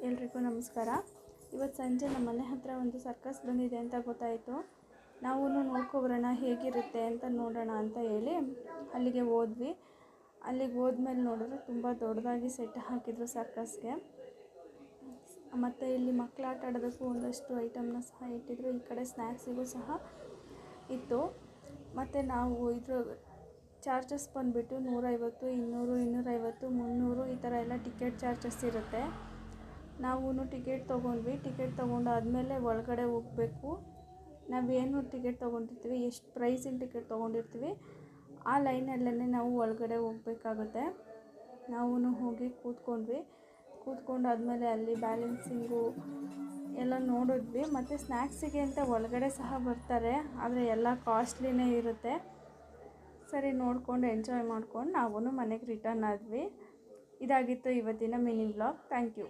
ಎಲ್ರಿಗೂ ನಮಸ್ಕಾರ. ಇವತ್ತು ಸಂಜೆ ನಮ್ಮ ಮನೆ ಹತ್ರ ಒಂದು ಸರ್ಕಸ್ ಬಂದಿದೆ ಅಂತ ಗೊತ್ತಾಯಿತು. ನಾವು ನೋಡ್ಕೊಬರೋಣ ಹೇಗಿರುತ್ತೆ ಅಂತ ನೋಡೋಣ ಅಂತ ಹೇಳಿ ಅಲ್ಲಿಗೆ ಹೋದ್ವಿ. ಅಲ್ಲಿಗೆ ಹೋದ್ಮೇಲೆ ನೋಡಿದ್ರೆ ತುಂಬ ದೊಡ್ಡದಾಗಿ ಸೆಟ್ ಹಾಕಿದ್ರು ಸರ್ಕಸ್ಗೆ. ಮತ್ತು ಇಲ್ಲಿ ಮಕ್ಕಳು ಆಟ ಆಡೋದಕ್ಕೂ ಒಂದಷ್ಟು ಐಟಮ್ನ ಸಹ ಇಟ್ಟಿದ್ರು. ಈ ಕಡೆ ಸ್ನ್ಯಾಕ್ಸಿಗೂ ಸಹ ಇತ್ತು. ಮತ್ತು ನಾವು ಇದ್ರ ಚಾರ್ಜಸ್ ಬಂದುಬಿಟ್ಟು 150, 200, 250, 300 ಈ ಥರ ಎಲ್ಲ ಟಿಕೆಟ್ ಚಾರ್ಜಸ್ ಇರುತ್ತೆ. ನಾವು ಟಿಕೆಟ್ ತೊಗೊಂಡ್ವಿ. ಟಿಕೆಟ್ ತೊಗೊಂಡಾದ್ಮೇಲೆ ಒಳಗಡೆ ಹೋಗಬೇಕು. ನಾವೇನು ಟಿಕೆಟ್ ತೊಗೊಂಡಿರ್ತೀವಿ, ಎಷ್ಟು ಪ್ರೈಸಿನ ಟಿಕೆಟ್ ತೊಗೊಂಡಿರ್ತೀವಿ ಆ ಲೈನಲ್ಲೇ ನಾವು ಒಳಗಡೆ ಹೋಗಬೇಕಾಗುತ್ತೆ. ನಾವು ಹೋಗಿ ಕೂತ್ಕೊಂಡಾದ್ಮೇಲೆ ಅಲ್ಲಿ ಬ್ಯಾಲೆನ್ಸಿಂಗು ಎಲ್ಲ ನೋಡಿದ್ವಿ. ಮತ್ತು ಸ್ನ್ಯಾಕ್ಸಿಗೆ ಅಂತ ಒಳಗಡೆ ಸಹ ಬರ್ತಾರೆ, ಆದರೆ ಎಲ್ಲ ಕಾಸ್ಟ್ಲಿನೇ ಇರುತ್ತೆ. ಸರಿ ನೋಡ್ಕೊಂಡು ಎಂಜಾಯ್ ಮಾಡ್ಕೊಂಡು ನಾವು ಮನೆಗೆ ರಿಟರ್ನ್ ಆದ್ವಿ. ಇದಾಗಿತ್ತು ಇವತ್ತಿನ ಮಿನಿ ವ್ಲಾಗ್. Thank you.